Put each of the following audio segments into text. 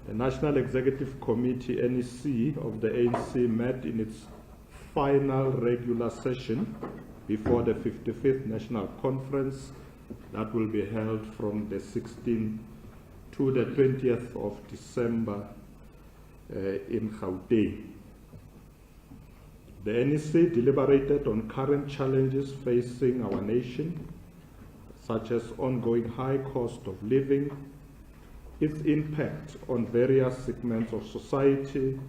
The National Executive Committee, NEC, of the ANC met in its final regular session before the 55th National Conference that will be held from the 16th to the 20th of December in Gauteng. The NEC deliberated on current challenges facing our nation, such as ongoing high cost of living, its impact on various segments of society,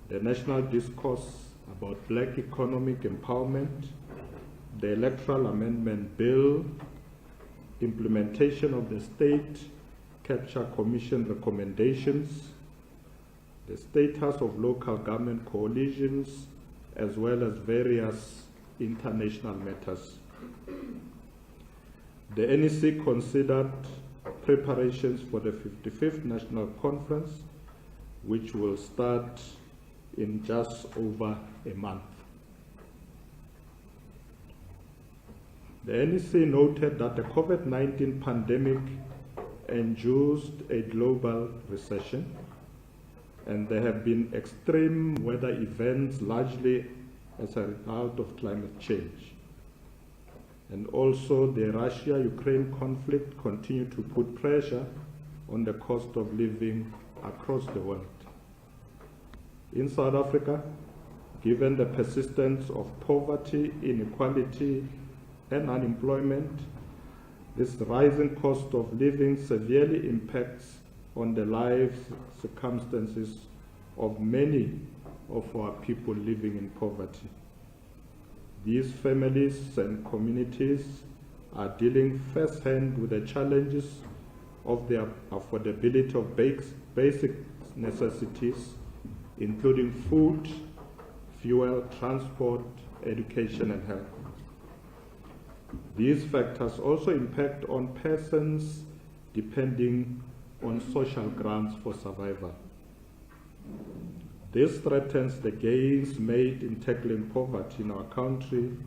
the national discourse about black economic empowerment, the Electoral Amendment Bill, implementation of the State Capture Commission recommendations, the status of local government coalitions, as well as various international matters. The NEC considered preparations for the 55th National Conference, which will start in just over a month. The NEC noted that the COVID-19 pandemic induced a global recession, and there have been extreme weather events largely as a result of climate change. And also the Russia-Ukraine conflict continued to put pressure on the cost of living across the world. In South Africa, given the persistence of poverty, inequality, and unemployment, this rising cost of living severely impacts on the life circumstances of many of our people living in poverty. These families and communities are dealing firsthand with the challenges of the affordability of basic necessities, including food, fuel, transport, education, and health. These factors also impact on persons depending on social grants for survival. This threatens the gains made in tackling poverty in our country,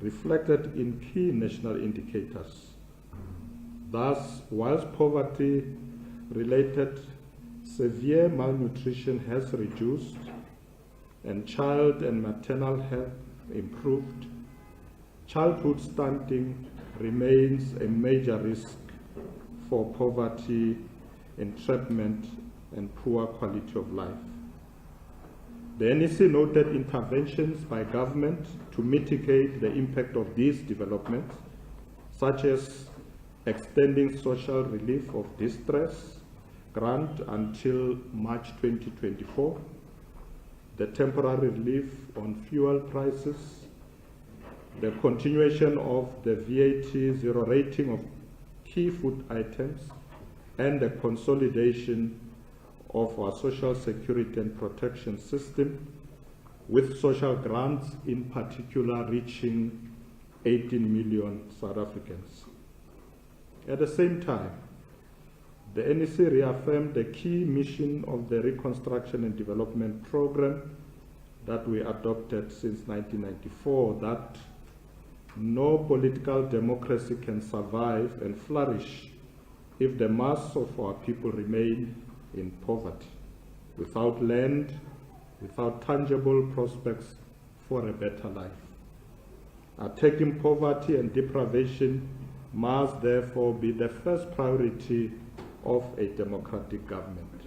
reflected in key national indicators. Thus, whilst poverty-related severe malnutrition has reduced and child and maternal health improved, childhood stunting remains a major risk for poverty, entrapment, and poor quality of life. The NEC noted interventions by government to mitigate the impact of these developments, such as extending social relief of distress grant until March 2024, the temporary relief on fuel prices, the continuation of the VAT zero rating of key food items, and the consolidation of our social security and protection system, with social grants in particular reaching 18 million South Africans. At the same time, the NEC reaffirmed the key mission of the Reconstruction and Development Program that we adopted since 1994, that no political democracy can survive and flourish if the mass of our people remain in poverty, without land, without tangible prospects for a better life. Attacking poverty and deprivation must therefore be the first priority of a democratic government.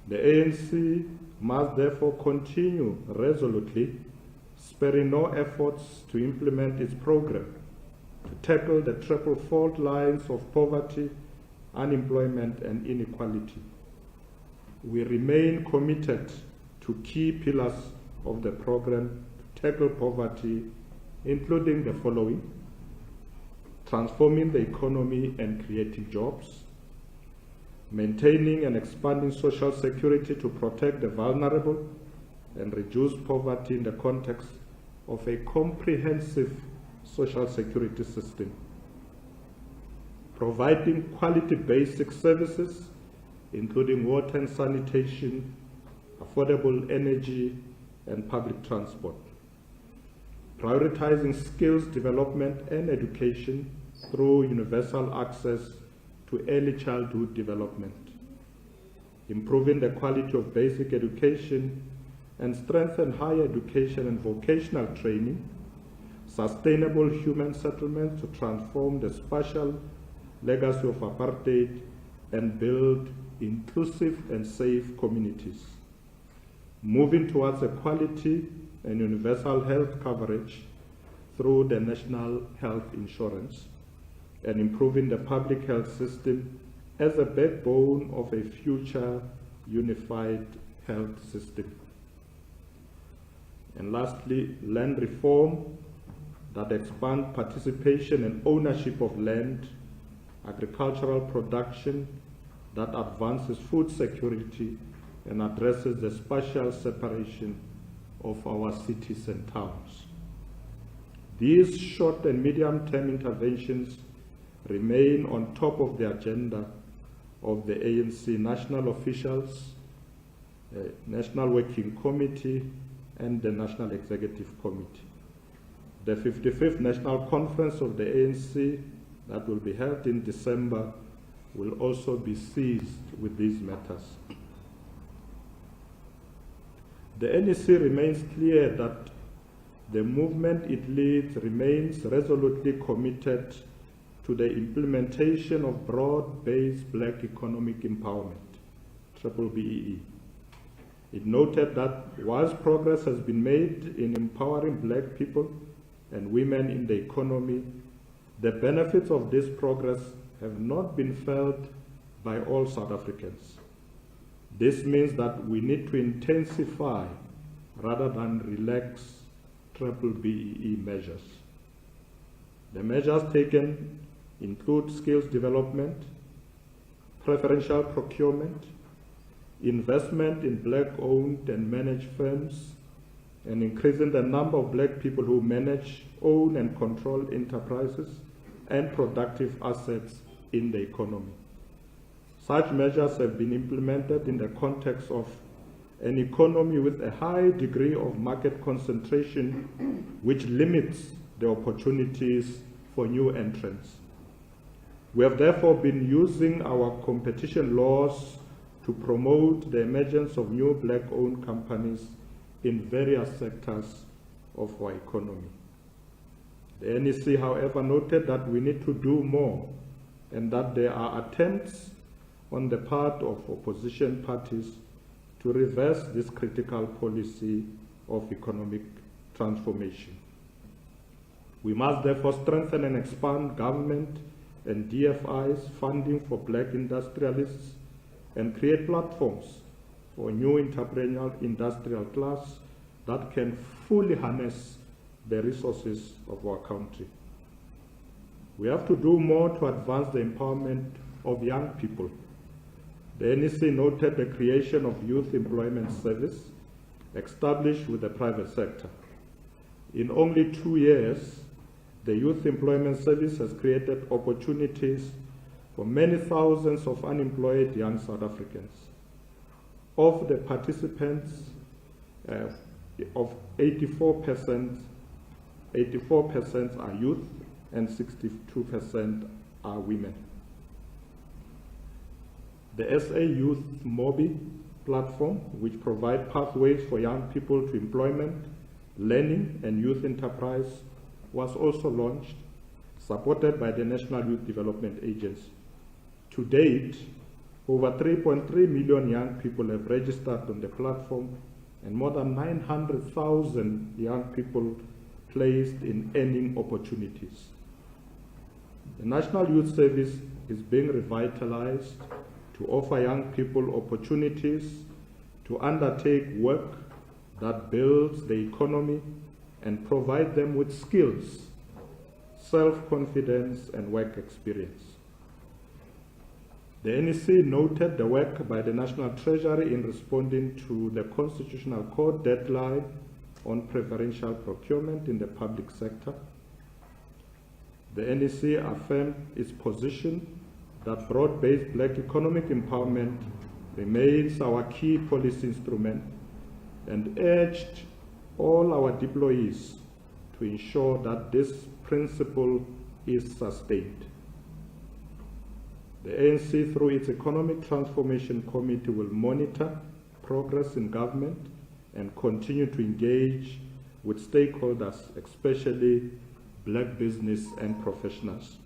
The ANC must therefore continue resolutely, sparing no efforts to implement its program to tackle the triple fault lines of poverty, unemployment, and inequality. We remain committed to key pillars of the program to tackle poverty, including the following: transforming the economy and creating jobs, maintaining and expanding social security to protect the vulnerable and reduce poverty in the context of a comprehensive social security system, providing quality basic services, including water and sanitation, affordable energy, and public transport, prioritizing skills development and education through universal access to early childhood development, improving the quality of basic education and strengthen higher education and vocational training, sustainable human settlements to transform the spatial legacy of apartheid and build inclusive and safe communities, moving towards equality and universal health coverage through the national health insurance, and improving the public health system as a backbone of a future unified health system. And lastly, land reform that expand participation and ownership of land, agricultural production that advances food security and addresses the spatial separation of our cities and towns. These short and medium-term interventions remain on top of the agenda of the ANC national officials, National Working Committee, and the National Executive Committee. The 55th National Conference of the ANC that will be held in December will also be seized with these matters. The NEC remains clear that the movement it leads remains resolutely committed to the implementation of broad-based black economic empowerment, BBEE. It noted that whilst progress has been made in empowering black people and women in the economy, the benefits of this progress have not been felt by all South Africans. This means that we need to intensify rather than relax BBEE measures. The measures taken include skills development, preferential procurement, investment in black-owned and managed firms, and increasing the number of black people who manage, own, and control enterprises and productive assets in the economy. Such measures have been implemented in the context of an economy with a high degree of market concentration, which limits the opportunities for new entrants. We have therefore been using our competition laws to promote the emergence of new black-owned companies in various sectors of our economy. The NEC, however, noted that we need to do more and that there are attempts on the part of opposition parties to reverse this critical policy of economic transformation. We must therefore strengthen and expand government and DFI's funding for black industrialists and create platforms for a new entrepreneurial industrial class that can fully harness the resources of our country. We have to do more to advance the empowerment of young people. The NEC noted the creation of Youth Employment Service established with the private sector. In only 2 years, the Youth Employment Service has created opportunities for many thousands of unemployed young South Africans. Of the participants, of 84% are youth and 62% are women. The SA Youth Mobi platform, which provides pathways for young people to employment, learning, and youth enterprise, was also launched, supported by the National Youth Development Agency. To date, over 3.3 million young people have registered on the platform and more than 900,000 young people placed in earning opportunities. The National Youth Service is being revitalized to offer young people opportunities to undertake work that builds the economy and provide them with skills, self-confidence, and work experience. The NEC noted the work by the National Treasury in responding to the Constitutional Court deadline on preferential procurement in the public sector. The NEC affirmed its position that broad-based black economic empowerment remains our key policy instrument and urged all our deployees to ensure that this principle is sustained. The ANC, through its Economic Transformation Committee, will monitor progress in government and continue to engage with stakeholders, especially black business and professionals.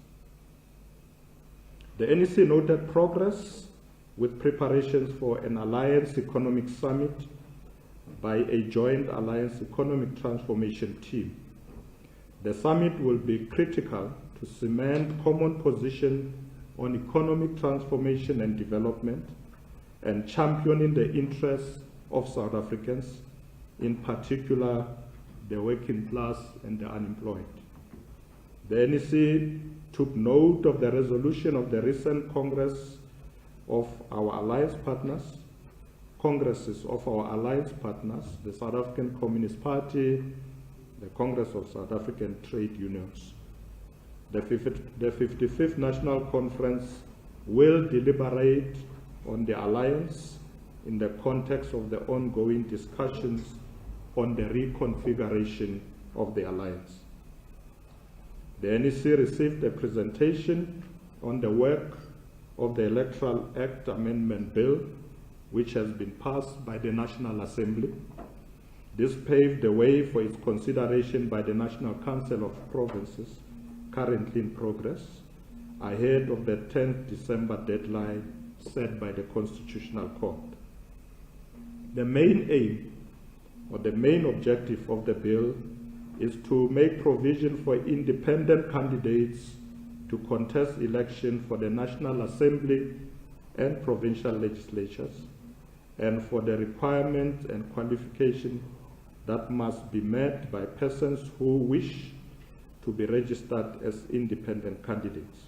The NEC noted progress with preparations for an Alliance Economic Summit by a joint Alliance Economic Transformation team. The summit will be critical to cement common position on economic transformation and development and championing the interests of South Africans, in particular the working class and the unemployed. The NEC took note of the resolution of the recent Congresses of our alliance partners, the South African Communist Party, the Congress of South African Trade Unions. The 55th National Conference will deliberate on the alliance in the context of the ongoing discussions on the reconfiguration of the alliance. The NEC received a presentation on the work of the Electoral Act Amendment Bill, which has been passed by the National Assembly. This paved the way for its consideration by the National Council of Provinces, currently in progress, ahead of the 10th December deadline set by the Constitutional Court. The main aim or the main objective of the bill is to make provision for independent candidates to contest election for the National Assembly and provincial legislatures, and for the requirements and qualification that must be met by persons who wish to be registered as independent candidates.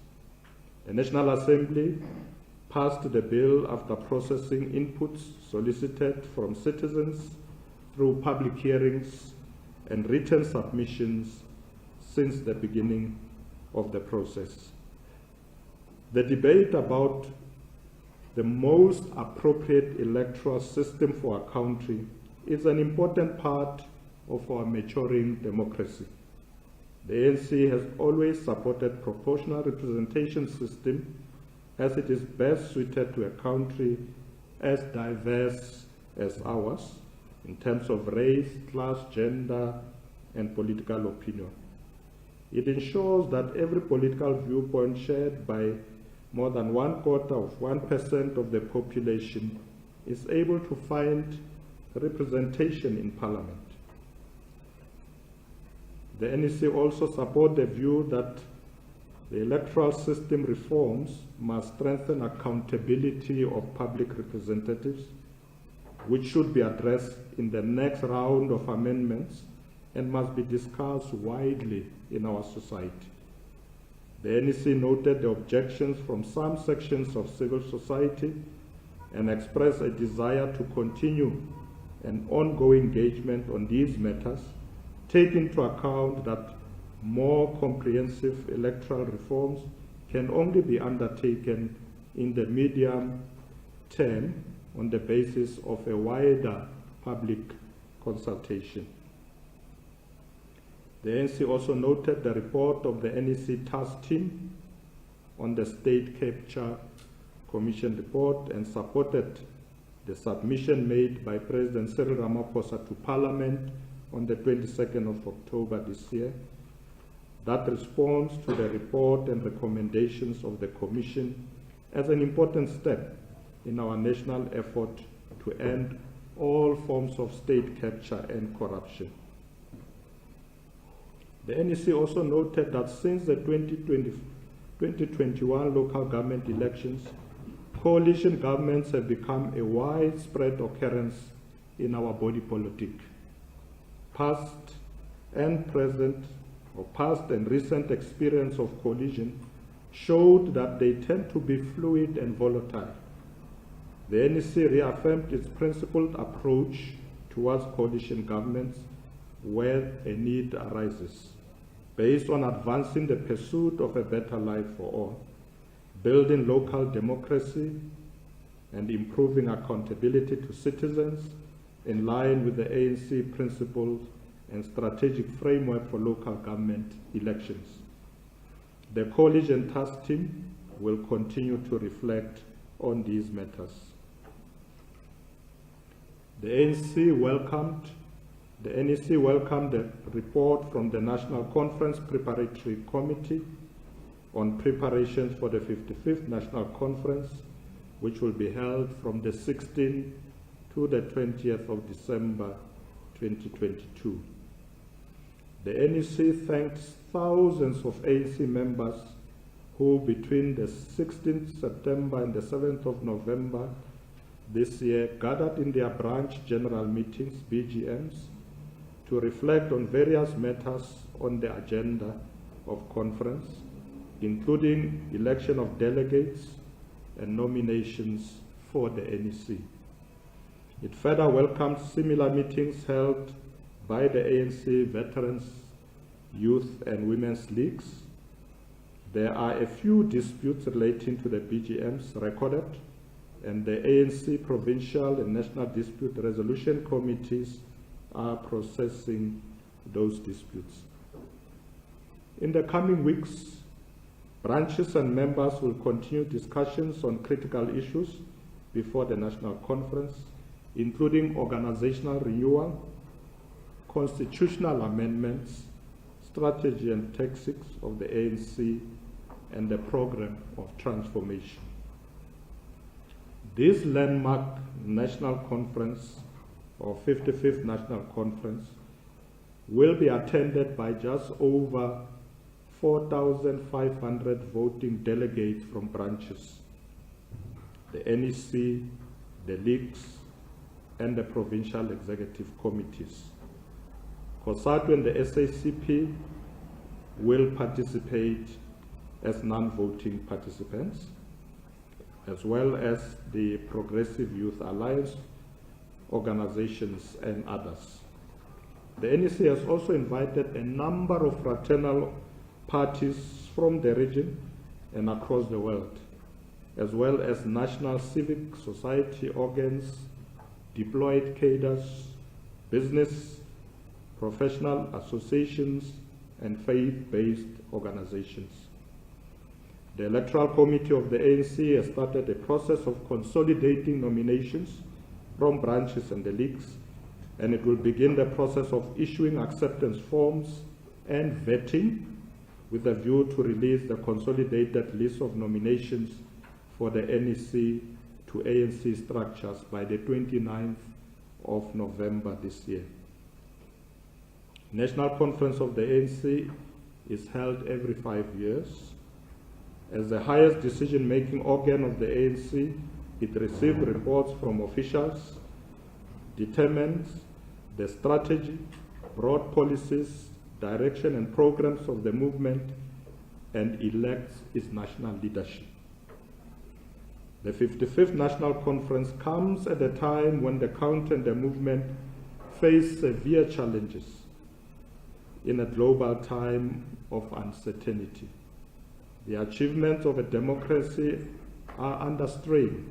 The National Assembly passed the bill after processing inputs solicited from citizens through public hearings and written submissions since the beginning of the process. The debate about the most appropriate electoral system for our country is an important part of our maturing democracy. The ANC has always supported proportional representation system as it is best suited to a country as diverse as ours in terms of race, class, gender, and political opinion. It ensures that every political viewpoint shared by more than 1/4% of the population is able to find representation in Parliament. The NEC also supports the view that the electoral system reforms must strengthen accountability of public representatives, which should be addressed in the next round of amendments and must be discussed widely in our society. The NEC noted the objections from some sections of civil society and expressed a desire to continue an ongoing engagement on these matters, taking into account that more comprehensive electoral reforms can only be undertaken in the medium term on the basis of a wider public consultation. The ANC also noted the report of the NEC task team on the State Capture Commission report and supported the submission made by President Cyril Ramaphosa to Parliament on the 22nd of October this year. That responds to the report and recommendations of the Commission as an important step in our national effort to end all forms of state capture and corruption. The NEC also noted that since the 2021 local government elections, coalition governments have become a widespread occurrence in our body politic. Past and recent experience of coalition showed that they tend to be fluid and volatile. The NEC reaffirmed its principled approach towards coalition governments where a need arises, based on advancing the pursuit of a better life for all, building local democracy, and improving accountability to citizens in line with the ANC principles and strategic framework for local government elections. The coalition task team will continue to reflect on these matters. The NEC welcomed the report from the National Conference Preparatory Committee on preparations for the 55th National Conference, which will be held from the 16th to the 20th of December 2022. The NEC thanks thousands of ANC members who between the 16th September and the 7th of November this year gathered in their branch general meetings, BGMs, to reflect on various matters on the agenda of conference, including election of delegates and nominations for the NEC. It further welcomes similar meetings held by the ANC Veterans, Youth and Women's Leagues. There are a few disputes relating to the BGMs recorded, and the ANC Provincial and National Dispute Resolution Committees are processing those disputes. In the coming weeks, branches and members will continue discussions on critical issues before the National Conference, including organizational renewal, constitutional amendments, strategy and tactics of the ANC, and the program of transformation. This landmark National Conference, or 55th National Conference, will be attended by just over 4,500 voting delegates from branches, the NEC, the leagues, and the provincial executive committees. COSATU and the SACP will participate as non-voting participants, as well as the Progressive Youth Alliance organizations and others. The NEC has also invited a number of fraternal parties from the region and across the world, as well as national civic society organs, deployed cadres, business, professional associations, and faith-based organizations. The Electoral Committee of the ANC has started a process of consolidating nominations from branches and the leagues, and it will begin the process of issuing acceptance forms and vetting with a view to release the consolidated list of nominations for the NEC to ANC structures by the 29th of November this year. National Conference of the ANC is held every 5 years. As the highest decision-making organ of the ANC, it receives reports from officials, determines the strategy, broad policies, direction and programs of the movement, and elects its national leadership. The 55th National Conference comes at a time when the country and the movement face severe challenges in a global time of uncertainty. The achievements of a democracy are under strain,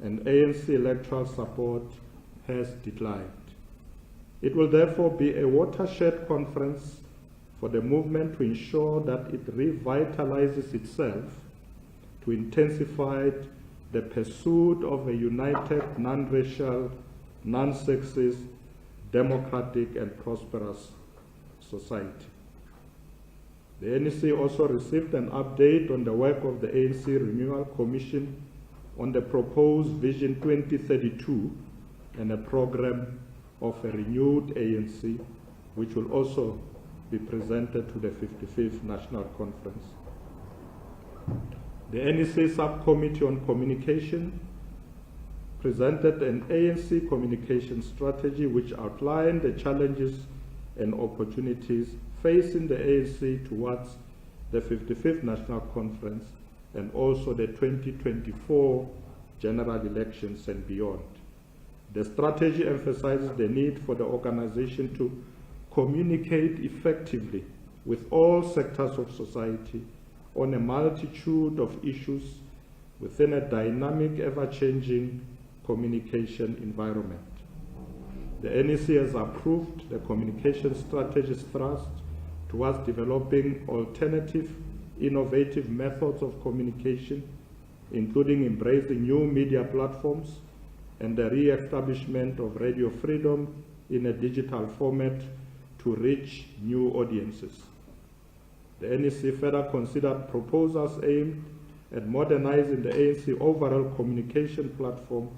and ANC electoral support has declined. It will therefore be a watershed conference for the movement to ensure that it revitalizes itself, to intensify the pursuit of a united, non-racial, non-sexist, democratic and prosperous society. The NEC also received an update on the work of the ANC Renewal Commission on the proposed Vision 2032 and a program of a renewed ANC, which will also be presented to the 55th National Conference. The NEC Subcommittee on Communication presented an ANC communication strategy which outlined the challenges and opportunities facing the ANC towards the 55th National Conference and also the 2024 general elections and beyond. The strategy emphasizes the need for the organization to communicate effectively with all sectors of society on a multitude of issues within a dynamic, ever-changing communication environment. The NEC has approved the communication strategy's thrust towards developing alternative innovative methods of communication, including embracing new media platforms and the re-establishment of radio freedom in a digital format to reach new audiences. The NEC further considered proposals aimed at modernizing the ANC overall communication platform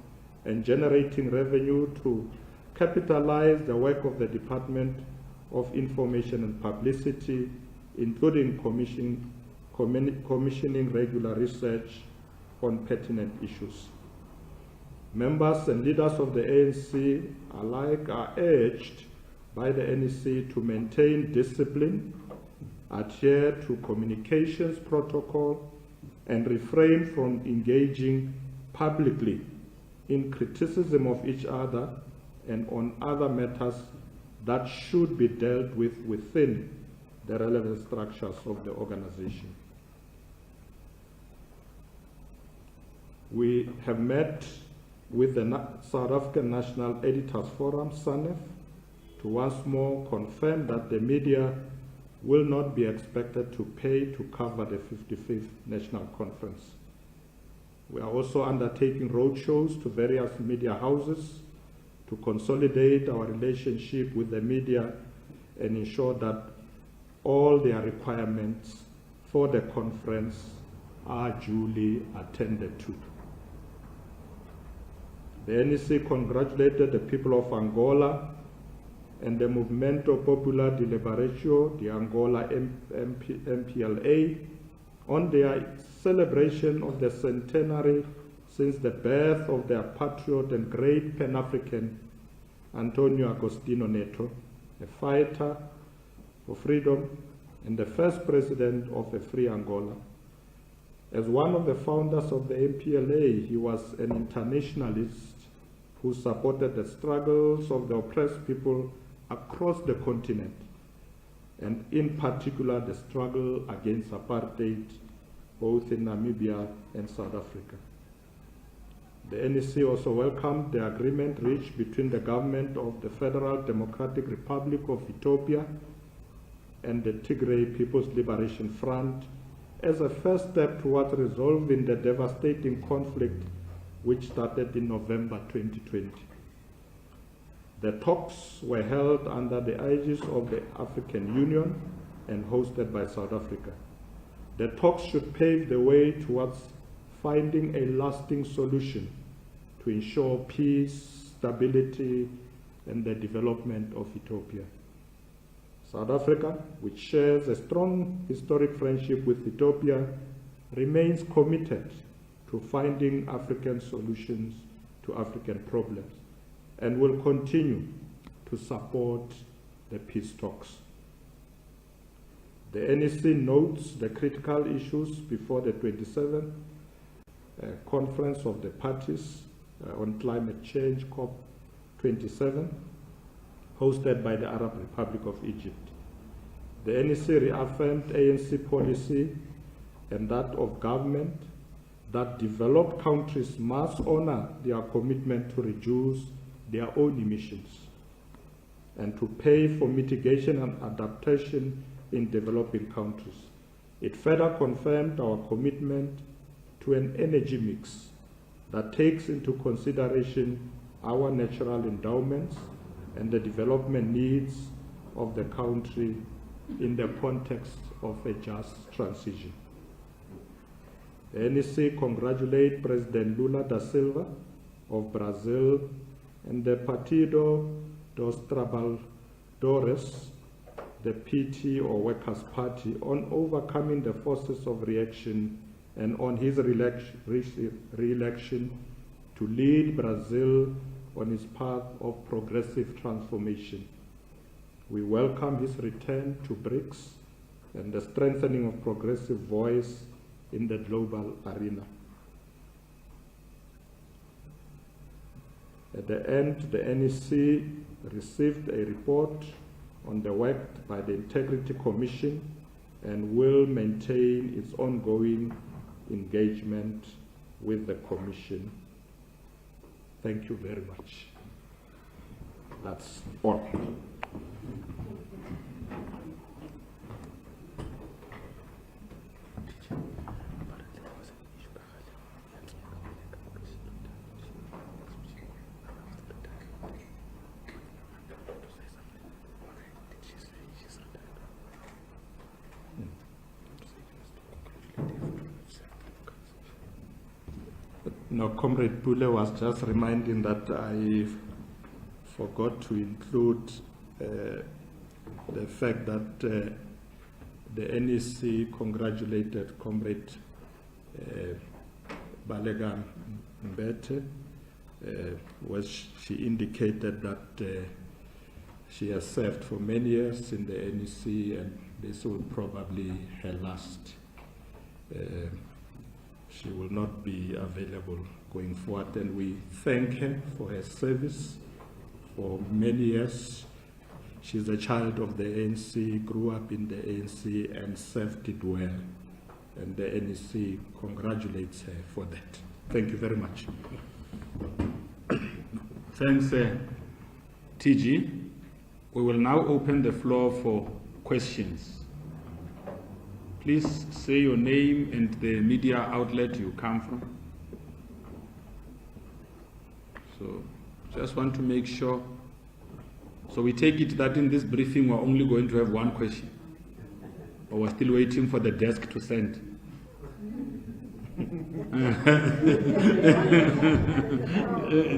and generating revenue to capitalize the work of the Department of Information and Publicity, including commissioning regular research on pertinent issues. Members and leaders of the ANC alike are urged by the NEC to maintain discipline, adhere to communications protocol, and refrain from engaging publicly in criticism of each other and on other matters that should be dealt with within the relevant structures of the organization. We have met with the South African National Editors Forum, SANEF, to once more confirm that the media will not be expected to pay to cover the 55th National Conference. We are also undertaking roadshows to various media houses to consolidate our relationship with the media and ensure that all their requirements for the conference are duly attended to. The NEC congratulated the people of Angola and the Movimento Popular de Liberação, the Angola MPLA, on their celebration of the centenary since the birth of their patriot and great Pan-African Antonio Agostinho Neto, a fighter for freedom and the first president of a free Angola. As one of the founders of the MPLA, he was an internationalist who supported the struggles of the oppressed people across the continent, and in particular the struggle against apartheid, both in Namibia and South Africa. The NEC also welcomed the agreement reached between the government of the Federal Democratic Republic of Ethiopia and the Tigray People's Liberation Front as a first step towards resolving the devastating conflict which started in November 2020. The talks were held under the aegis of the African Union and hosted by South Africa. The talks should pave the way towards finding a lasting solution to ensure peace, stability, and the development of Ethiopia. South Africa, which shares a strong historic friendship with Ethiopia, remains committed to finding African solutions to African problems and will continue to support the peace talks. The NEC notes the critical issues before the 27th Conference of the Parties on Climate Change, COP27, hosted by the Arab Republic of Egypt. The NEC reaffirmed ANC policy and that of government that developed countries must honor their commitment to reduce their own emissions and to pay for mitigation and adaptation in developing countries. It further confirmed our commitment to an energy mix that takes into consideration our natural endowments and the development needs of the country in the context of a just transition. The NEC congratulates President Lula da Silva of Brazil and the Partido dos Trabalhadores, the PT or Workers' Party, on overcoming the forces of reaction and on his re-election to lead Brazil on his path of progressive transformation. We welcome his return to BRICS and the strengthening of progressive voice in the global arena. At the end, the NEC received a report on the work by the Integrity Commission and will maintain its ongoing engagement with the Commission. Thank you very much. That's all. No, Comrade Pule was just reminding that I forgot to include the fact that the NEC congratulated Comrade Balegan Mbete, where she indicated that she has served for many years in the NEC and this will probably her last. She will not be available going forward, and we thank her for her service for many years. She's a child of the ANC, grew up in the ANC and served it well, and the NEC congratulates her for that. Thank you very much. Thanks, TG. We will now open the floor for questions. Please say your name and the media outlet you come from. So, just want to make sure. So we take it that in this briefing we're only going to have one question, or we're still waiting for the desk to send.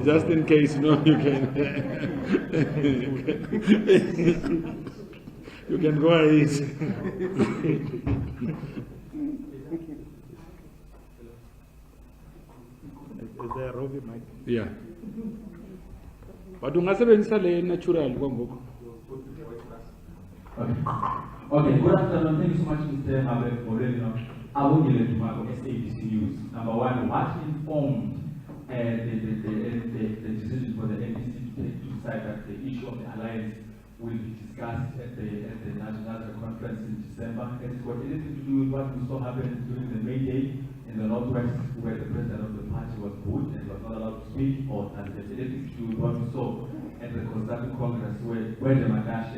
Just in case, no, you can. You can go ahead. Is there a roving mic? Yeah. But ungasebenzisa le natural kwangoko. Okay, good afternoon. Thank you so much, Mr. Mabel, for letting us. I will give it to my SABC News. Number one, what informed the decision for the NEC to decide that the issue of the alliance will be discussed at the National Conference in December? Has it got anything to do with what we saw happen during the May Day in the Northwest, where the president of the party was booed and was not allowed to speak, or has it anything to do with what we saw at the Conservative Congress, where the Madash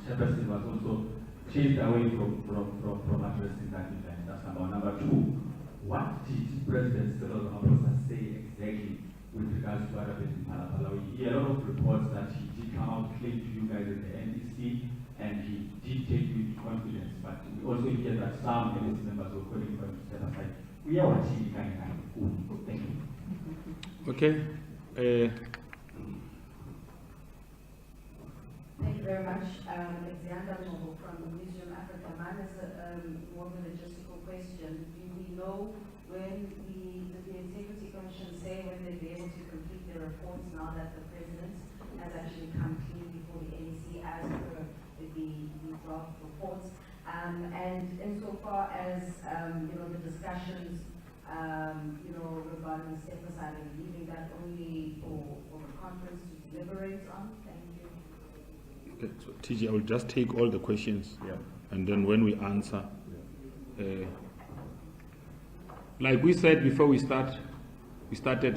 chairperson was also chased away from addressing that event? That's number one. Number two, what did President Cyril Ramaphosa say exactly with regards to what happened in Palapala? We hear a lot of reports that he did come out claim to you guys at the NEC and he did take you into confidence, but we also hear that some NEC members were calling for him to step aside. We are watching the kind of thank you. Okay. Thank you very much. Alexander Mobo from Museum Africa. Mine is more of a logistical question. Do we know when the Integrity Commission say when they'll be able to complete their reports now that the President has actually come clean before the NEC as per the draft reports? And insofar as the discussions regarding step aside and leaving that only for the conference to deliberate on? Thank you. Okay, so TG, I will just take all the questions, and then when we answer, like we said before we started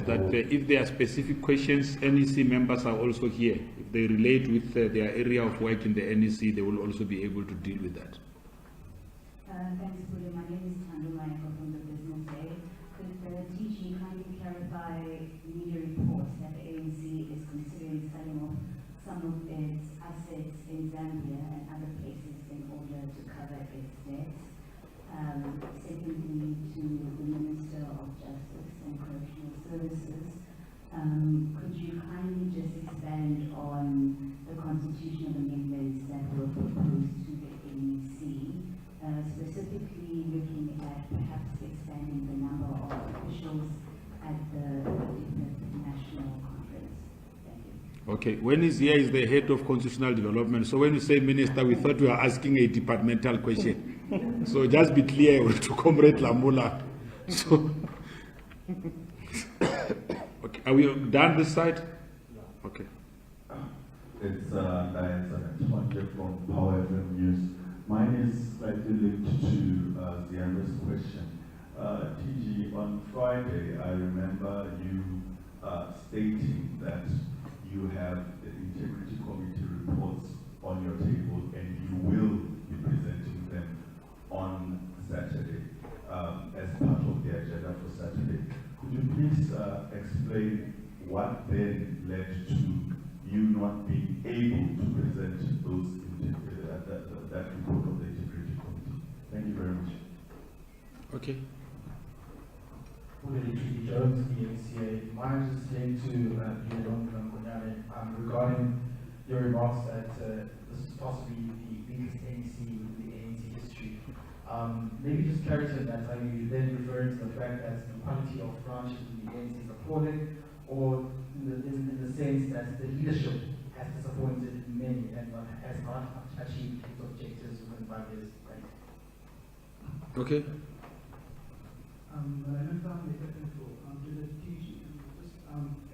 that if there are specific questions, NEC members are also here. If they relate with their area of work in the NEC, they will also be able to deal with that. Thanks, Pule. My name is Tando Mayako from the Business Day. Could TG kindly clarify media reports that the ANC is considering selling off some of its assets in Zambia and other places in order to cover its debt? Secondly, to the Minister of Justice and Correctional Services, could you kindly just expand on the constitutional amendments that were proposed to the NEC? Specifically looking at perhaps expanding the number of officials at the 55th National Conference. Thank you. Okay, when he's here is the head of constitutional development. So when you say minister, we thought we were asking a departmental question. So just be clear to Comrade Lamula. So, okay, are we done this side? Okay. It's Diane from Power FM News. Mine is slightly linked to Ziandra's question. TG, on Friday, I remember you stating that you have the Integrity Committee reports on your table and you will be presenting them on Saturday as part of the agenda for Saturday. Could you please explain what then led to you not being able to present those that report of the Integrity Committee? Thank you very much. Okay. Jones, the ACA. Mine is came to regarding your remarks that this is possibly the biggest NEC in the ANC history. Maybe just clarify that, are you then referring to the fact that the quality of branches in the ANC is appalling, or in the sense that the leadership has disappointed many and has not achieved its objectives within 5 years? Thanks. Okay.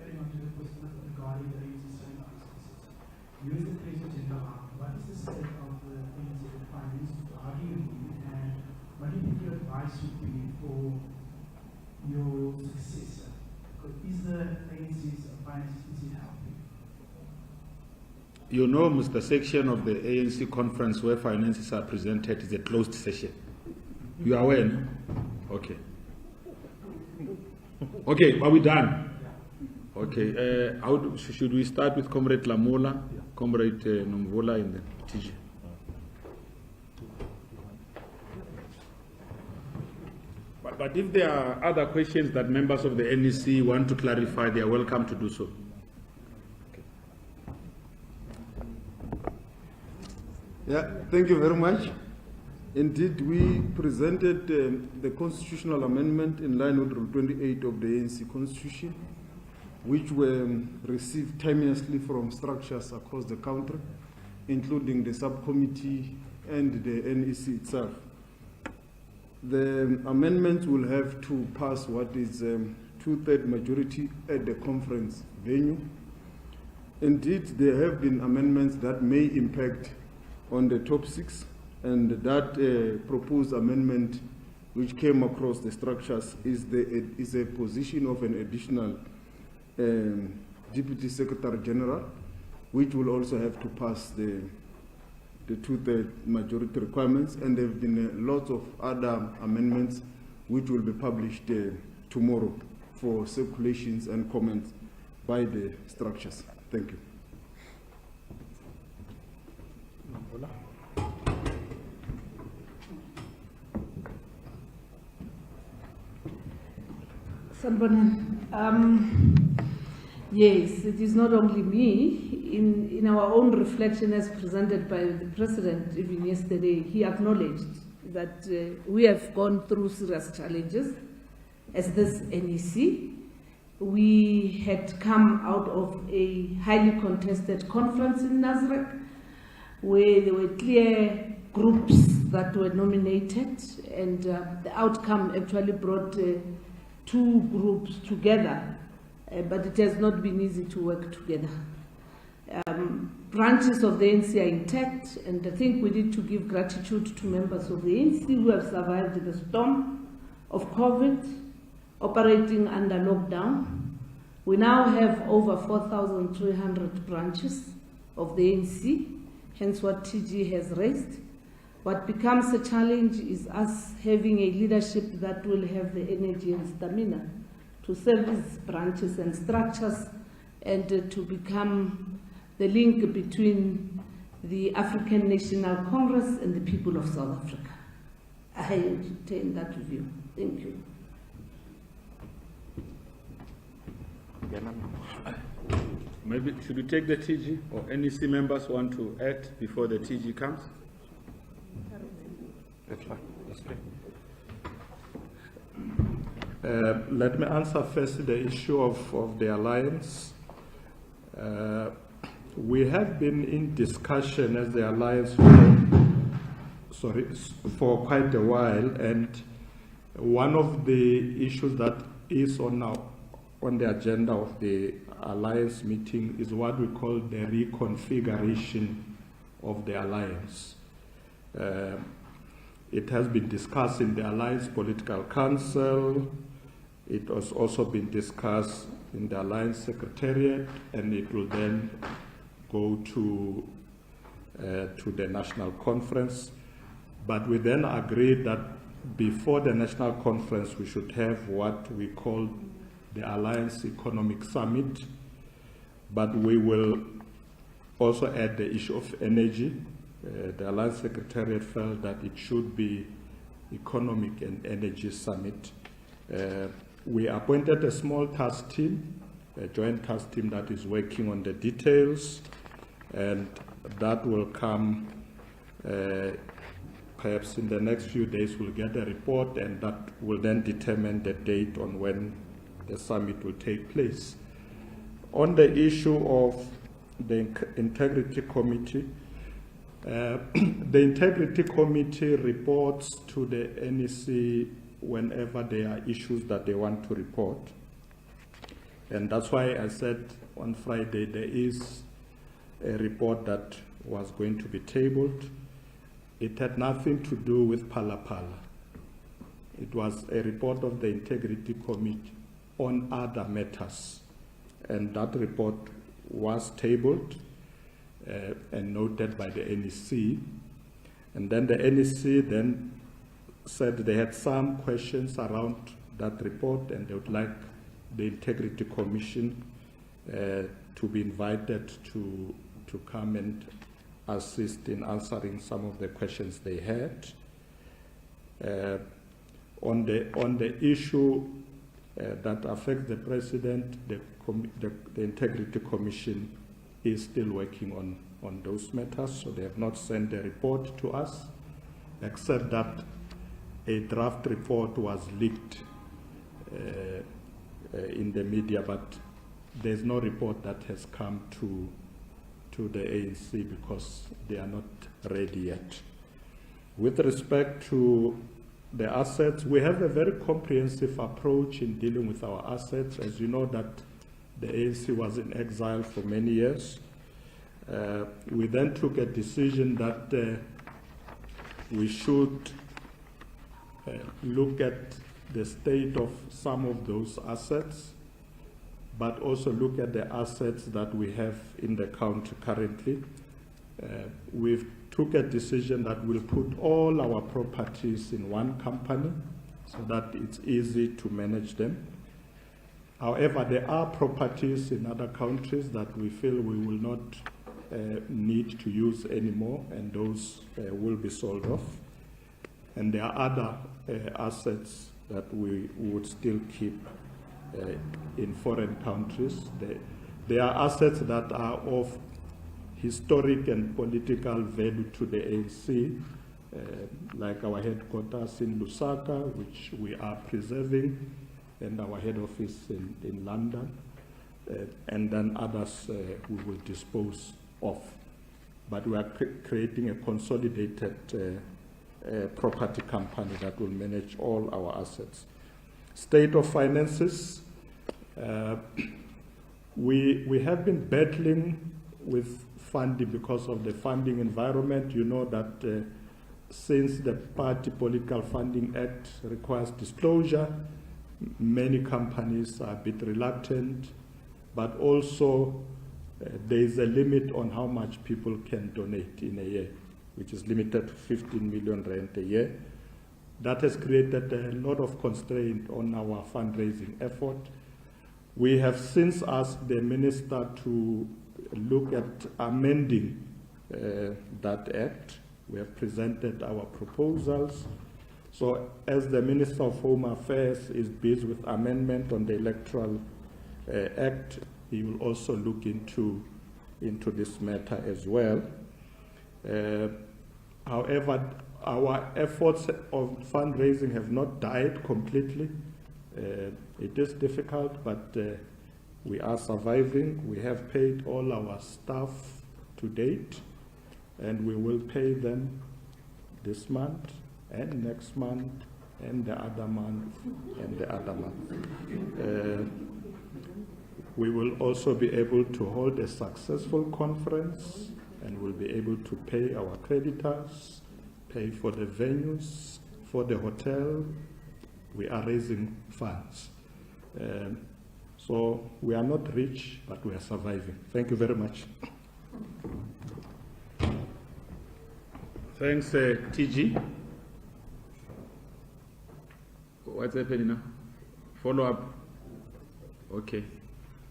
Adding on to the question regarding the ANC selling licenses. You as the president, what is the state of the ANC finance to argue with you, and what do you think your advice would be for your successor? Because is the ANC's finance healthy? You know, Mr. Section of the ANC conference where finances are presented is a closed session. You are aware, no? Okay. Okay, are we done? Okay, should we start with Comrade Lamola, Comrade Nomvola, and then TG? But if there are other questions that members of the NEC want to clarify, they are welcome to do so. Okay. Yeah, thank you very much. Indeed, we presented the constitutional amendment in line with Rule 28 of the ANC Constitution, which were received timeously from structures across the country, including the subcommittee and the NEC itself. The amendments will have to pass what is 2/3 majority at the conference venue. Indeed, there have been amendments that may impact on the top 6, and that proposed amendment which came across the structures is a position of an additional Deputy Secretary General, which will also have to pass the 2/3 majority requirements, and there have been lots of other amendments which will be published tomorrow for circulations and comments by the structures. Thank you. Sanbonan, yes, it is not only me. In our own reflection as presented by the President even yesterday, he acknowledged that we have gone through serious challenges as this NEC. We had come out of a highly contested conference in Nazareth, where there were clear groups that were nominated, and the outcome actually brought 2 groups together, but it has not been easy to work together. Branches of the ANC are intact, and I think we need to give gratitude to members of the ANC who have survived the storm of COVID, operating under lockdown. We now have over 4,300 branches of the ANC, hence what TG has raised. What becomes a challenge is us having a leadership that will have the energy and stamina to service branches and structures, and to become the link between the African National Congress and the people of South Africa. I entertain that view. Thank you. Maybe should we take the TG, or NEC members want to add before the TG comes? That's fine. That's fine. Let me answer first the issue of the alliance. We have been in discussion as the alliance for quite a while, and one of the issues that is on the agenda of the alliance meeting is what we call the reconfiguration of the alliance. It has been discussed in the Alliance Political Council. It has also been discussed in the Alliance Secretariat, and it will then go to the National Conference. But we then agreed that before the National Conference, we should have what we call the Alliance Economic Summit. But we will also add the issue of energy. The Alliance Secretariat felt that it should be Economic and Energy Summit. We appointed a small task team, a joint task team that is working on the details, and that will come perhaps in the next few days. We'll get a report, and that will then determine the date on when the summit will take place. On the issue of the Integrity Committee, the Integrity Committee reports to the NEC whenever there are issues that they want to report. And that's why I said on Friday there is a report that was going to be tabled. It had nothing to do with Phala Phala. It was a report of the Integrity Committee on other matters. And that report was tabled and noted by the NEC. And then the NEC then said they had some questions around that report, and they would like the Integrity Commission to be invited to come and assist in answering some of the questions they had. On the issue that affects the President, the Integrity Commission is still working on those matters, so they have not sent a report to us, except that a draft report was leaked in the media, but there's no report that has come to the ANC because they are not ready yet. With respect to the assets, we have a very comprehensive approach in dealing with our assets. As you know, that the ANC was in exile for many years. We then took a decision that we should look at the state of some of those assets, but also look at the assets that we have in the country currently. We've took a decision that we'll put all our properties in one company so that it's easy to manage them. However, there are properties in other countries that we feel we will not need to use anymore, and those will be sold off. And there are other assets that we would still keep in foreign countries. There are assets that are of historic and political value to the ANC, like our headquarters in Lusaka, which we are preserving, and our head office in London, and then others we will dispose of. But we are creating a consolidated property company that will manage all our assets. State of finances, we have been battling with funding because of the funding environment. You know that since the Party Political Funding Act requires disclosure, many companies are a bit reluctant, but also there is a limit on how much people can donate in a year, which is limited to 15 million rand a year. That has created a lot of constraint on our fundraising effort. We have since asked the minister to look at amending that act. We have presented our proposals. So as the Minister of Home Affairs is busy with amendment on the Electoral Act, he will also look into this matter as well. However, our efforts of fundraising have not died completely. It is difficult, but we are surviving. We have paid all our staff to date, and we will pay them this month and next month and the other month and the other month. We will also be able to hold a successful conference, and we'll be able to pay our creditors, pay for the venues, for the hotel. We are raising funds. So we are not rich, but we are surviving. Thank you very much. Thanks, TG. What's happening now? Follow up? Okay.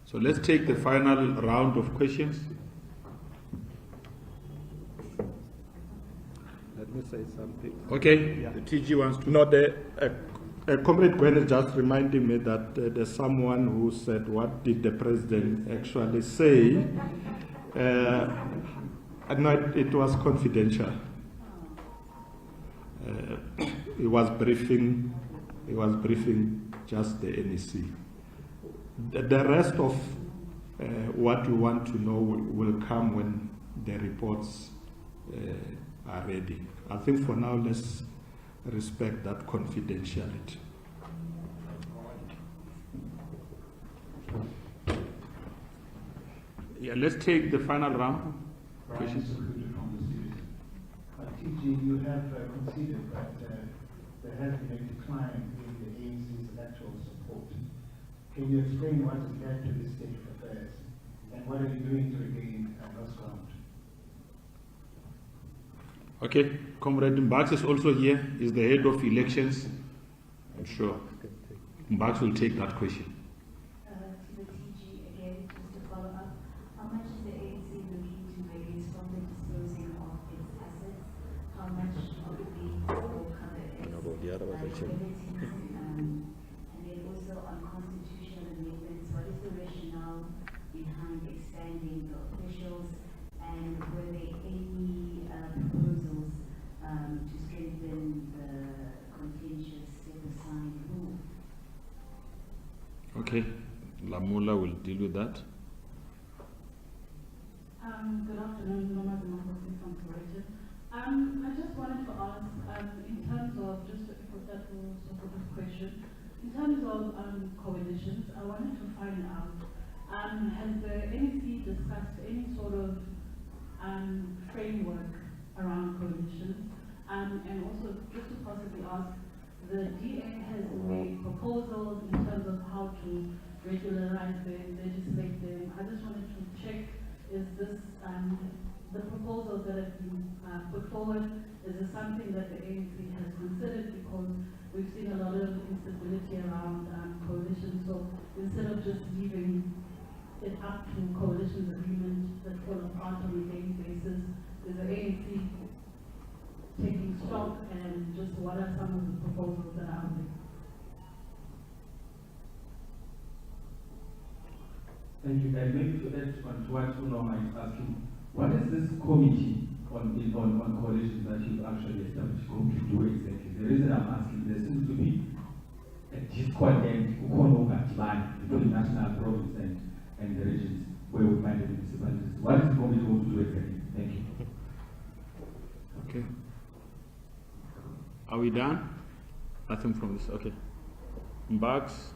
So let's take the final round of questions. Let me say something. Okay, Yeah. the TG wants to. No, Comrade Gwen is just reminding me that there's someone who said, what did the president actually say? No, it was confidential. He was briefing just the NEC. The rest of what we want to know will come when the reports are ready. I think for now, let's respect that confidentiality. Yeah, let's take the final round. Questions? TG, you have conceded that there has been a decline in the ANC's electoral support. Can you explain what has led to this state of affairs, and what are you doing to regain lost ground? Okay, Comrade Mbax is also here. He's the head of elections. I'm sure Mbax will take that question. To the TG again, just to follow up, how much is the ANC looking to raise from the disposing of its assets? How much of the will cover its liabilities? And then also on constitutional amendments, what is the rationale behind expanding the officials, and were there any proposals to strengthen the contentious set-aside rule? Okay, Lamula will deal with that. Good afternoon, Noma Zimahosni from Croatia. I just wanted to ask, in terms of, just a supportive question, in terms of coalitions, I wanted to find out, has the NEC discussed any sort of framework around coalitions? And also, just to possibly ask, the DA has made proposals in terms of how to regularize them, legislate them. I just wanted to check, is this, the proposals that have been put forward, is this something that the ANC has considered? Because we've seen a lot of instability around coalitions, so instead of just leaving it up to coalitions agreements that fall apart on a daily basis, is the ANC taking stock, and just what are some of the proposals that are out there? Thank you. And maybe to add on to what Unoma is asking, what is this committee on coalitions that you've actually established going to do exactly? The reason I'm asking, there seems to be a discord and between national, province, and the regions where we find the municipalities. What is the committee going to do exactly? Thank you. Okay. Are we done? Nothing from this. Okay. Mbax.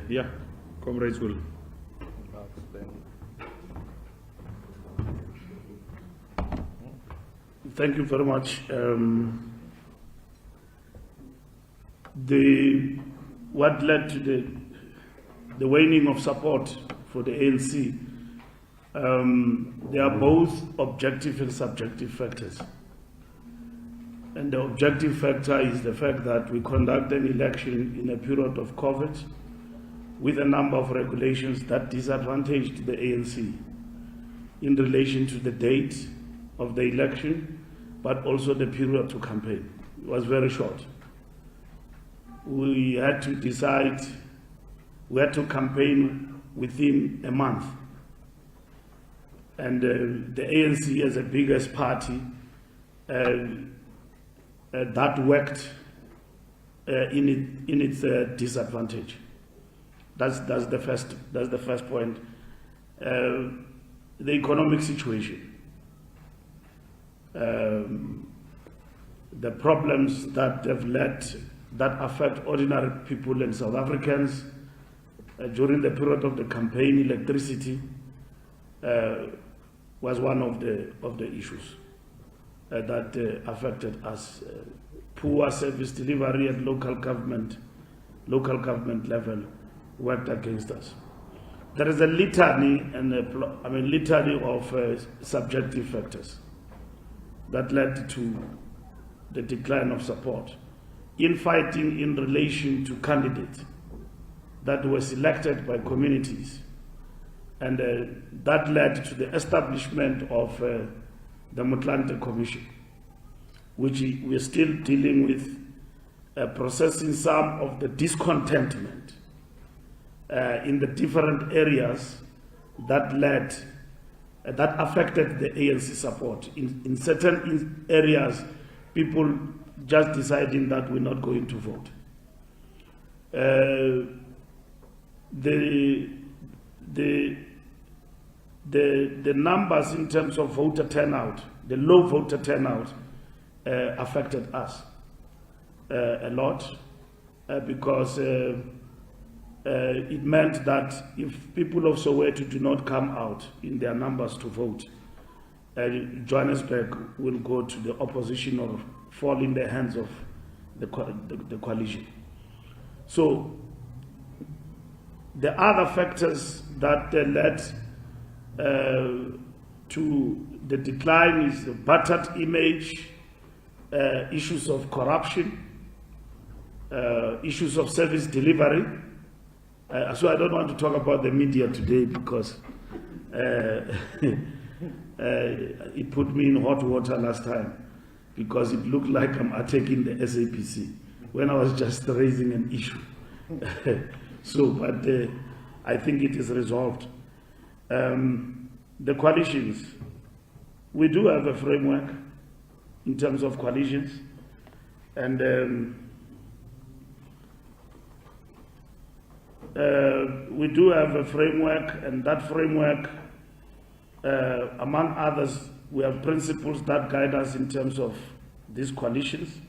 Yeah. Comrades will. Thank you very much. What led to the waning of support for the ANC, they are both objective and subjective factors. And the objective factor is the fact that we conduct an election in a period of COVID with a number of regulations that disadvantaged the ANC in relation to the date of the election, but also the period to campaign. It was very short. We had to decide, we had to campaign within a month. And the ANC as the biggest party, that worked in its disadvantage. That's the first point. The economic situation. The problems that affect ordinary people and South Africans during the period of the campaign, electricity was one of the issues that affected us. Poor service delivery at local government level worked against us. There is a litany of subjective factors that led to the decline of support. Infighting in relation to candidates that were selected by communities, and that led to the establishment of the Motlanthe Commission, which we're still dealing with processing some of the discontentment in the different areas that affected the ANC support. In certain areas, people just deciding that we're not going to vote. The numbers in terms of voter turnout, the low voter turnout, affected us a lot because it meant that if people of Soweto do not come out in their numbers to vote, Johannesburg will go to the opposition or fall in the hands of the coalition. So the other factors that led to the decline is the battered image, issues of corruption, issues of service delivery. So I don't want to talk about the media today because it put me in hot water last time because it looked like I'm attacking the SAPC when I was just raising an issue. But I think it is resolved. The coalitions, we do have a framework in terms of coalitions, and we do have a framework, and that framework, among others, we have principles that guide us in terms of these coalitions,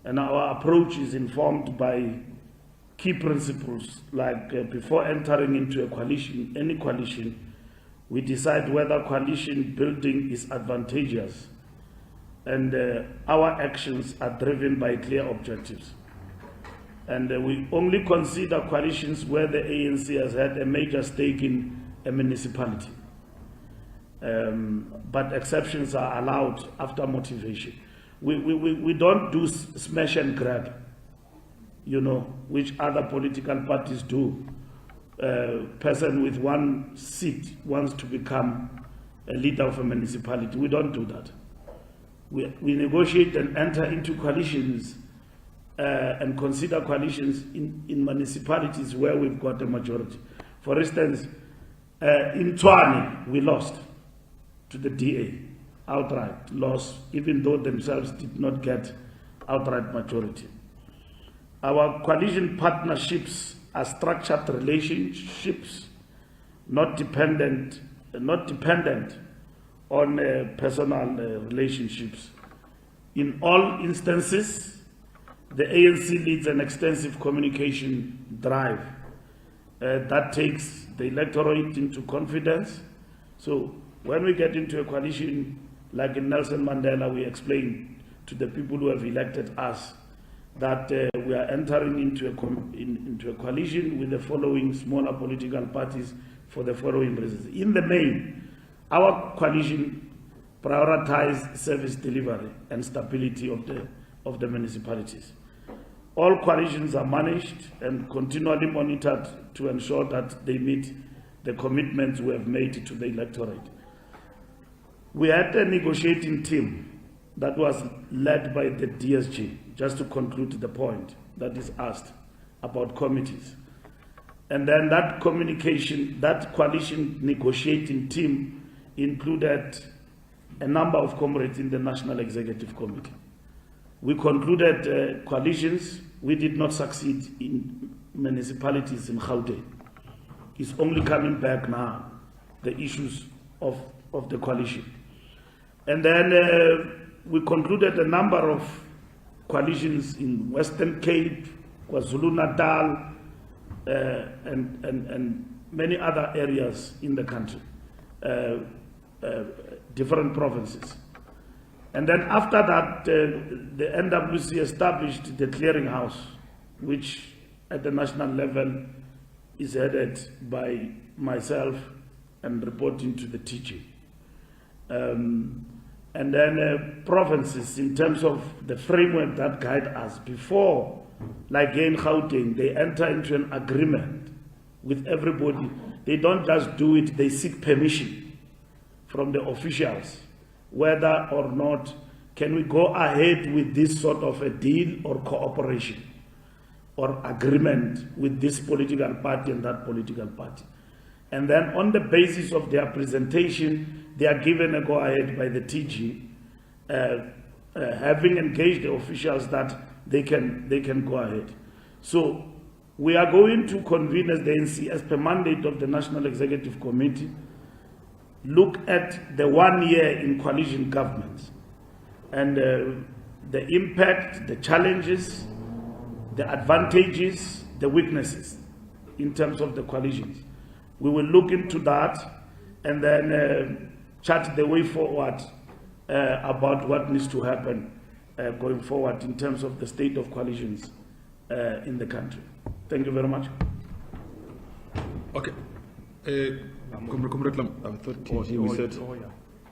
and our approach is informed by key principles like before entering into a coalition, any coalition, we decide whether coalition building is advantageous, and our actions are driven by clear objectives. And we only consider coalitions where the ANC has had a major stake in a municipality. But exceptions are allowed after motivation. We don't do smash and grab, which other political parties do. Person with one seat wants to become a leader of a municipality. We don't do that. We negotiate and enter into coalitions and consider coalitions in municipalities where we've got a majority. For instance, in Tshwane, we lost to the DA, outright loss, even though themselves did not get outright majority. Our coalition partnerships are structured relationships, not dependent on personal relationships. In all instances, the ANC leads an extensive communication drive that takes the electorate into confidence. So when we get into a coalition, like in Nelson Mandela, we explain to the people who have elected us that we are entering into a coalition with the following smaller political parties for the following reasons. In the main, our coalition prioritizes service delivery and stability of the municipalities. All coalitions are managed and continually monitored to ensure that they meet the commitments we have made to the electorate. We had a negotiating team that was led by the DSG, just to conclude the point that is asked about committees. And then that coalition negotiating team included a number of comrades in the National Executive Committee. We concluded coalitions. We did not succeed in municipalities in Gauteng. It's only coming back now, the issues of the coalition. And then we concluded a number of coalitions in Western Cape, KwaZulu-Natal, and many other areas in the country, different provinces. And then after that, the NWC established the clearinghouse, which at the national level is headed by myself and reporting to the TG. And then provinces, in terms of the framework that guide us, before, like in Gauteng, they enter into an agreement with everybody. They don't just do it, they seek permission from the officials, whether or not can we go ahead with this sort of a deal or cooperation or agreement with this political party and that political party? And then on the basis of their presentation, they are given a go-ahead by the TG, having engaged the officials that they can go ahead. So we are going to convene as the ANC, as per mandate of the National Executive Committee, look at the 1 year in coalition government and the impact, the challenges, the advantages, the weaknesses in terms of the coalitions. We will look into that and then chart the way forward about what needs to happen going forward in terms of the state of coalitions in the country. Thank you very much. Okay. Comrade Lam, I thought TG said,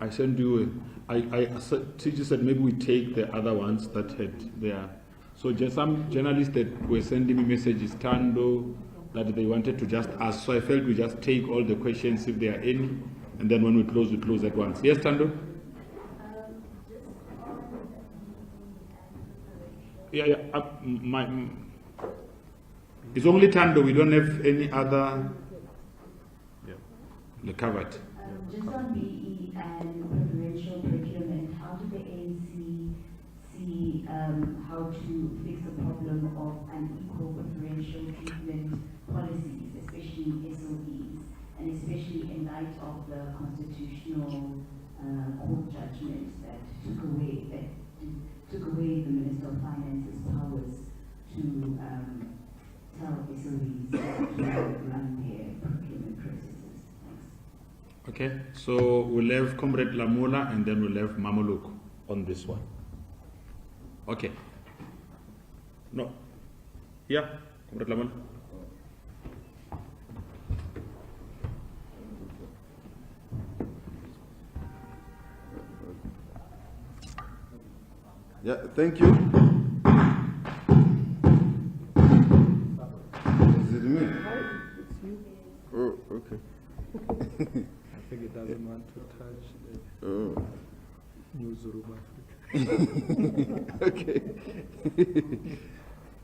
I sent you, TG said maybe we take the other ones that had their, so just some journalists that were sending me messages, Tando, that they wanted to just ask, so I felt we just take all the questions if there are any, and then when we close at once. Yes, Tando? Yeah. It's only Tando, we don't have any other covered. Just on BE and preferential procurement, how do the ANC see how to fix the problem of unequal preferential treatment policies, especially SOEs, and especially in light of the constitutional court judgment that took away the Minister of Finance's powers to tell SOEs to run their procurement processes? Thanks. Okay, so we'll have Comrade Lamola and then we'll have Mamaluk on this one. Okay. No. Yeah, Comrade Lamola. Yeah, thank you. Is it me? It's you. Oh, okay. I think it doesn't want to touch the newsroom Africa. Okay.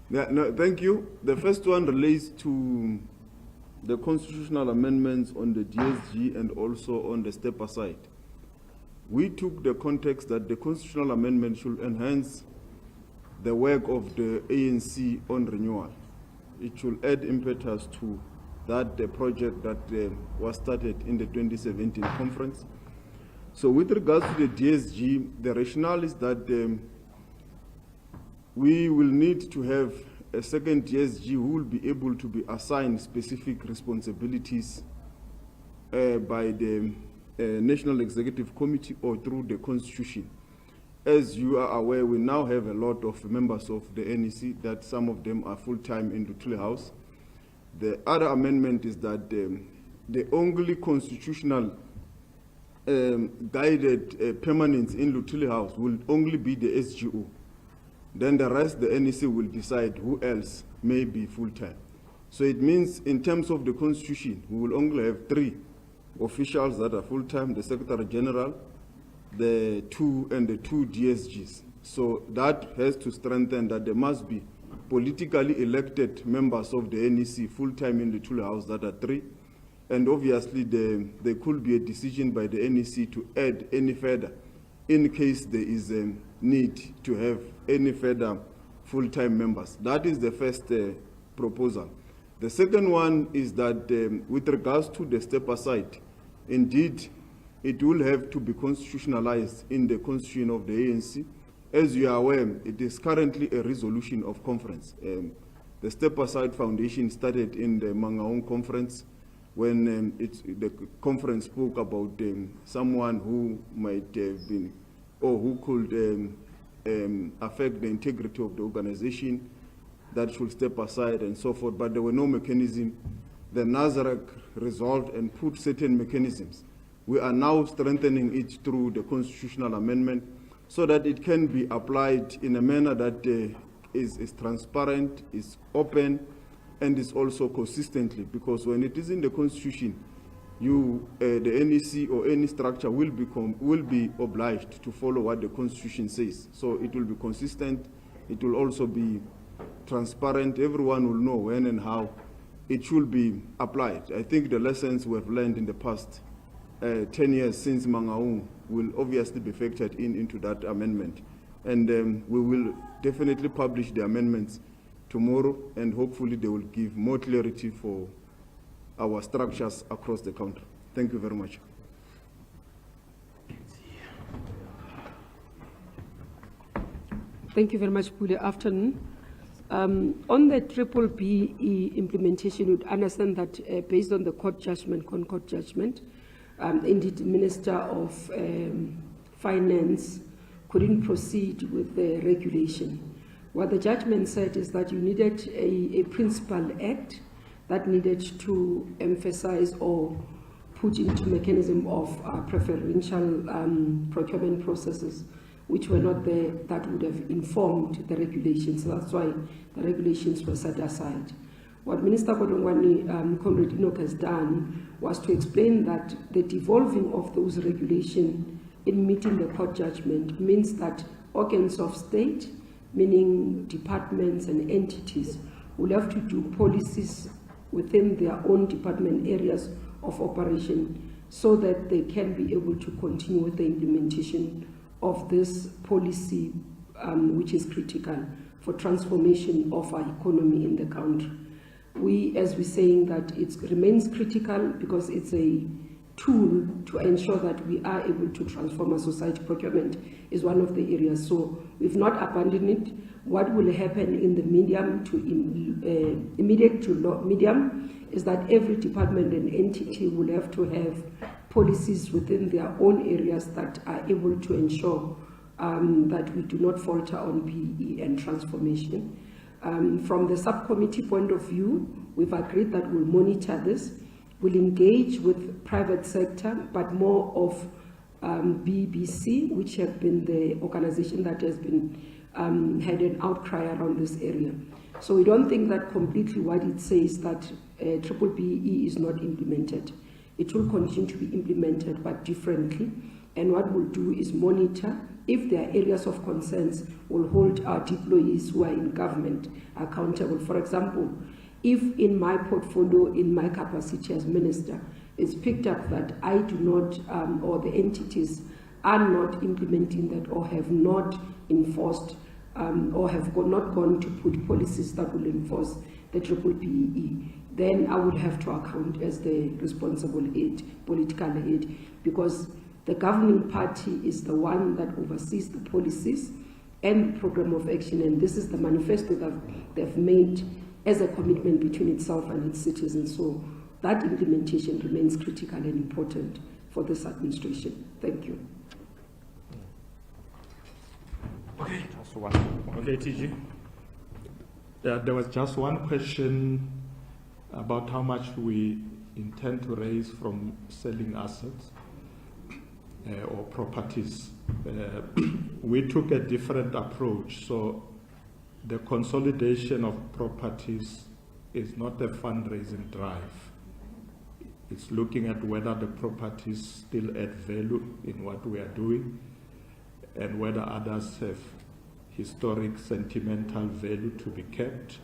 Yeah, no, thank you. The first one relates to the constitutional amendments on the DSG and also on the step aside. We took the context that the constitutional amendment should enhance the work of the ANC on renewal. It should add impetus to that the project that was started in the 2017 conference. So with regards to the DSG, the rationale is that we will need to have a second DSG who will be able to be assigned specific responsibilities by the National Executive Committee or through the Constitution. As you are aware, we now have a lot of members of the NEC, that some of them are full-time in Lutuli House. The other amendment is that the only constitutional guided permanence in Lutuli House will only be the SGO. Then the rest, the NEC will decide who else may be full-time. So it means in terms of the Constitution, we will only have 3 officials that are full-time, the Secretary General, the 2 DSGs. So that has to strengthen that there must be politically elected members of the NEC full-time in the Lutuli House that are 3. And obviously there could be a decision by the NEC to add any further in case there is a need to have any further full-time members. That is the first proposal. The second one is that with regards to the step aside, indeed, it will have to be constitutionalized in the constitution of the ANC. As you are aware, it is currently a resolution of conference. The Step Aside Foundation started in the Mangaung conference when the conference spoke about someone who might have been, or who could affect the integrity of the organization, that should step aside and so forth, but there were no mechanism. The NASREC resolved and put certain mechanisms. We are now strengthening it through the constitutional amendment so that it can be applied in a manner that is transparent, is open, and is also consistently, because when it is in the Constitution, the NEC or any structure will be obliged to follow what the Constitution says. So it will be consistent. It will also be transparent. Everyone will know when and how it should be applied. I think the lessons we have learned in the past 10 years since Mangaung will obviously be factored into that amendment. And we will definitely publish the amendments tomorrow, and hopefully they will give more clarity for our structures across the country. Thank you very much. Thank you very much. Good afternoon. On the triple BE implementation, you would understand that based on the court judgment, Concord judgment, indeed the Minister of Finance couldn't proceed with the regulation. What the judgment said is that you needed a principal act that needed to emphasize or put into mechanism of preferential procurement processes, which were not there, that would have informed the regulations. So that's why the regulations were set aside. What Minister Kodongwani, Comrade Enoch, has done was to explain that the devolving of those regulations in meeting the court judgment means that organs of state, meaning departments and entities, will have to do policies within their own department areas of operation so that they can be able to continue with the implementation of this policy, which is critical for transformation of our economy in the country. We, as we're saying, that it remains critical because it's a tool to ensure that we are able to transform our society. Procurement is one of the areas. So we've not abandoned it. What will happen in the medium to immediate to medium is that every department and entity will have to have policies within their own areas that are able to ensure that we do not falter on PE and transformation. From the subcommittee point of view, we've agreed that we'll monitor this. We'll engage with private sector, but more of BBC, which have been the organization that has been had an outcry around this area. So we don't think that completely what it says that triple BE is not implemented. It will continue to be implemented, but differently. And what we'll do is monitor. If there are areas of concerns, we'll hold our employees who are in government accountable. For example, if in my portfolio, in my capacity as minister, it's picked up that I do not, or the entities are not implementing that or have not enforced or have not gone to put policies that will enforce the triple BE, then I would have to account as the responsible head, political head, because the governing party is the one that oversees the policies and the program of action, and this is the manifesto that they've made as a commitment between itself and its citizens. So that implementation remains critical and important for this administration. Thank you. Okay, just one. Okay, TG. There was just one question about how much we intend to raise from selling assets or properties. We took a different approach. So the consolidation of properties is not a fundraising drive. It's looking at whether the properties still add value in what we are doing and whether others have historic sentimental value to be kept.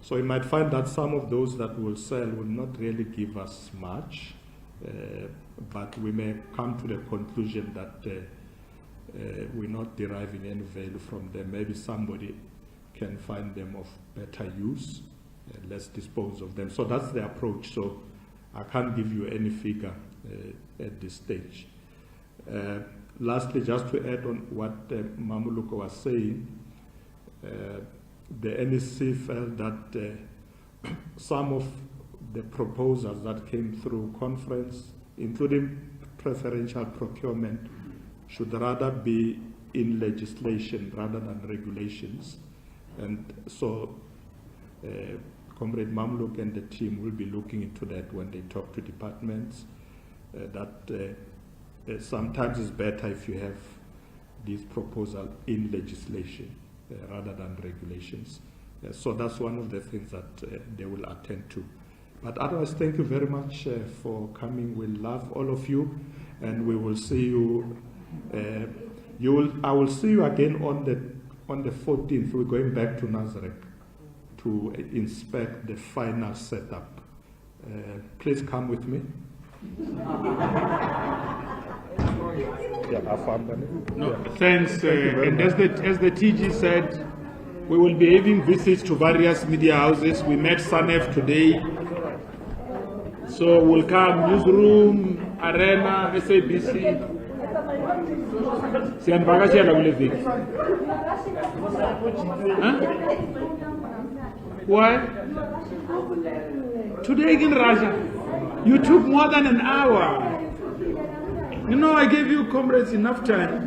So you might find that some of those that will sell will not really give us much, but we may come to the conclusion that we're not deriving any value from them. Maybe somebody can find them of better use, let's dispose of them. So that's the approach. So I can't give you any figure at this stage. Lastly, just to add on what Mamuluko was saying, the NEC felt that some of the proposals that came through conference, including preferential procurement, should rather be in legislation rather than regulations. And so Comrade Mamluk and the team will be looking into that when they talk to departments, that sometimes it's better if you have these proposals in legislation rather than regulations. So that's one of the things that they will attend to. But otherwise, thank you very much for coming. We love all of you, and we will see you. I will see you again on the 14th. We're going back to Nazareth to inspect the final setup. Please come with me. No, thanks. And as the TG said, we will be having visits to various media houses. We met SANEF today. So we'll come Newsroom, Arena, SABC. Why? Today in Russia, you took more than an hour. You know, I gave you comrades enough time.